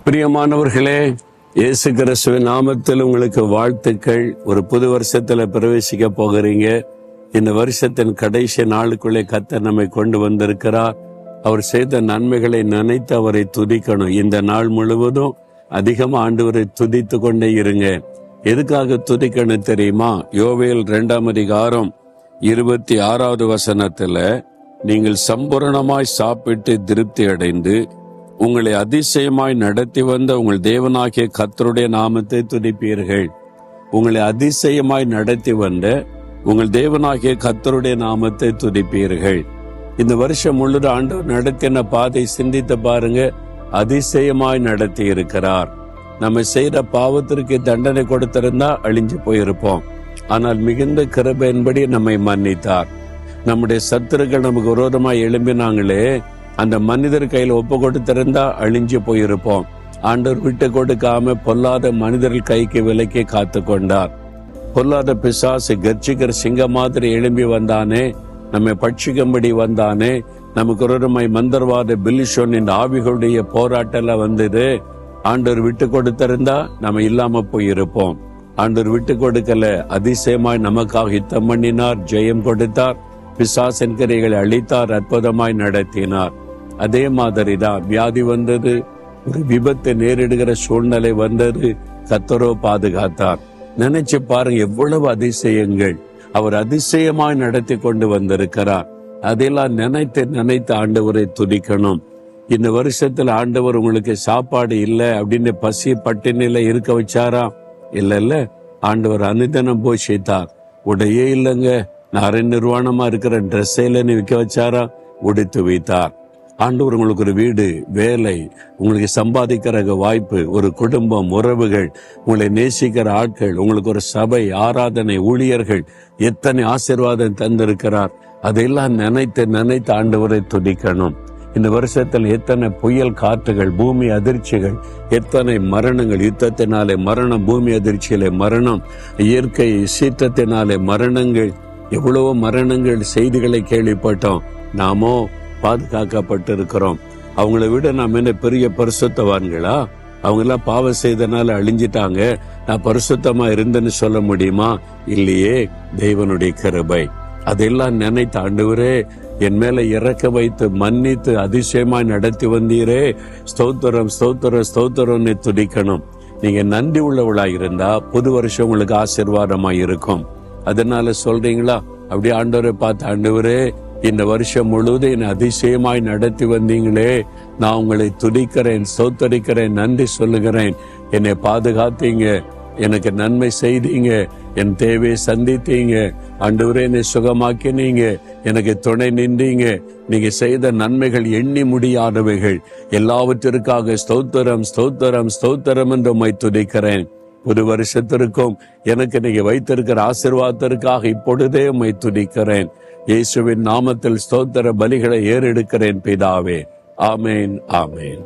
பிரியமானவர்களே, இயேசு கிறிஸ்துவின் நாமத்தில் உங்களுக்கு வாழ்த்துக்கள். ஒரு புது வருஷத்துல பிரவேசிக்க போகிறீங்க. இந்த வருஷத்தின் கடைசி நாளுக்குள்ளே கர்த்தர் நம்மை கொண்டு வந்திருக்கிறார். அவர் செய்த நன்மைகளை நினைத்து அவரை துதிக்கணும். இந்த நாள் முழுவதும் அதிகமா ஆண்டவரை துதித்து கொண்டே இருங்க. எதுக்காக துதிக்கணும் தெரியுமா? யோவேல் 2ஆம் அதிகாரம் 26வது வசனத்துல, நீங்கள் சம்பூரணமாய் சாப்பிட்டு திருப்தி அடைந்து உங்களை அதிசயமாய் நடத்தி வந்த உங்கள் தேவனாகிய கர்த்தருடைய நாமத்தை துதிப்பீர்கள். உங்களை அதிசயமாய் நடத்தி வந்த உங்கள் தேவனாகிய கர்த்தருடைய நாமத்தை துதிப்பீர்கள். இந்த வருஷம் முழுவதும் ஆண்டவர் நடத்தின பாதை சிந்தித்து பாருங்க. அதிசயமாய் நடத்தி இருக்கிறார். நம்ம செய்த பாவத்திற்கு தண்டனை கொடுத்திருந்தா அழிஞ்சு போயிருப்போம். ஆனால் மிகுந்த கிருபையின்படி நம்மை மன்னித்தார். நம்முடைய சத்துருக்கள் நமக்கு விரோதமாய் எழும்பினாங்களே, அந்த மனிதர் கையில் ஒப்பு கொடுத்திருந்தா அழிஞ்சு போயிருப்போம். ஆண்டவர் விட்டு கொடுக்காம பொல்லாத மனிதர்கள் கைக்கு விலக்கி காத்து கொண்டார். பொல்லாத பிசாசு கர்ஜிக்கிற சிங்க மாதிரி எழும்பி வந்தானே, நம்மை பட்சிக்கும்படி வந்தானே, நமக்கு விரோதமாய் மந்திரவாத பில்லிஷோனின் ஆவிகளுடைய போராட்டல வந்தது. ஆண்டவர் விட்டு கொடுத்திருந்தா நம்ம இல்லாம போயிருப்போம். ஆண்டவர் விட்டு கொடுக்கல. அதிசயமாய் நமக்காக யுத்தம் பண்ணினார், ஜெயம் கொடுத்தார், பிசாசின் கிரைகளை அழித்தார், அற்புதமாய் நடத்தினார். அதே மாதிரிதான் வியாதி வந்தது, ஒரு விபத்தை நேரிடுகிற சூழ்நிலை வந்தது, கர்த்தரோ பாதுகாத்தார். நினைச்சு பாருங்க, எவ்வளவு அதிசயங்கள் அவர் அதிசயமாய் நடத்தி கொண்டு வந்திருக்கிறார். அதெல்லாம் நினைத்து ஆண்டவரை துதிக்கணும். இந்த வருஷத்துல ஆண்டவர் உங்களுக்கு சாப்பாடு இல்லை அப்படின்னு பசி பட்டினில இருக்க வச்சாரா? இல்ல, ஆண்டவர் அனுதினம் போஷித்தார். உடையே இல்லைங்க, நான் நிர்வாணமா இருக்கிற ட்ரெஸ் இல்லைன்னு விற்க வச்சாரா? உடுத்து வைத்தார். ஆண்டவர் உங்களுக்கு ஒரு வீடு, வேலை, உங்களுக்கு சம்பாதிக்கிற வாய்ப்பு, ஒரு குடும்பம், உறவுகள், உங்களை நேசிக்கிற ஆட்கள், உங்களுக்கு ஒரு சபை, ஆராதனை, ஊழியர்கள், எத்தனை ஆசீர்வாதம் தந்திருக்கிறார். அதையெல்லாம் நினைத்து ஆண்டவரை துதிக்கணும். இந்த வருஷத்தில் எத்தனை புயல் காற்றுகள், பூமி அதிர்ச்சிகள், எத்தனை மரணங்கள், யுத்தத்தினாலே மரணம், பூமி அதிர்ச்சியிலே மரணம், இயற்கை சீற்றத்தினாலே மரணங்கள், எவ்வளவோ மரணங்கள் செய்திகளை கேள்விப்பட்டோம். நாமோ பாதுகாக்கப்பட்டு இருக்கிறோம். அவங்கள விட நாம் என்ன பெரிய பரிசுத்தவான்களா? அவங்க எல்லாம் பாவம் செய்தனால அழிஞ்சிட்டாங்க. நான் பரிசுத்தமா இருந்தேன்னு சொல்ல முடியுமா? இல்லையே. தேவனுடைய கிருபை. அதெல்லாம் நினைத்து ஆண்டவரே, என் மேல இறக்க வைத்து மன்னித்து அதிசயமாய் நடத்தி வந்தீரே, ஸ்தோத்திரம் ஸ்தோத்திரம் ஸ்தோத்திரம்னு துதிக்கணும். நீங்க நன்றி உள்ளவளாய் இருந்தா புது வருஷம் உங்களுக்கு ஆசீர்வாதமாய் இருக்கும். அதனால சொல்றீங்களா? அப்படியே ஆண்டவரை பார்த்து, ஆண்டவரே, இந்த வருஷம் முழுவதும் என்னை அதிசயமாய் நடத்தி வந்தீங்களே, நான் உங்களை துதிக்கிறேன், ஸ்தோத்தரிக்கிறேன், நன்றி சொல்லுகிறேன். என்னை பாதுகாத்தீங்க, எனக்கு நன்மை செய்தீங்க, என் தேவையை சந்தித்தீங்க, ஆண்டவரே என்னை சுகமாக்கினீங்க, எனக்கு துணை நின்றீங்க. நீங்க செய்த நன்மைகள் எண்ணி முடியாதவைகள். எல்லாவற்றிற்காக ஸ்தோத்திரம் ஸ்தோத்திரம் ஸ்தோத்திரம் என்று உம்மை துதிக்கிறேன். புது வருஷத்திற்கும் எனக்கு நீங்க வைத்திருக்கிற ஆசீர்வாதத்திற்காக இப்பொழுதே உம்மை துதிக்கிறேன். இயேசுவின் நாமத்தில் ஸ்தோத்திர பலிகளை ஏறெடுக்கிறேன் பிதாவே. ஆமேன், ஆமேன்.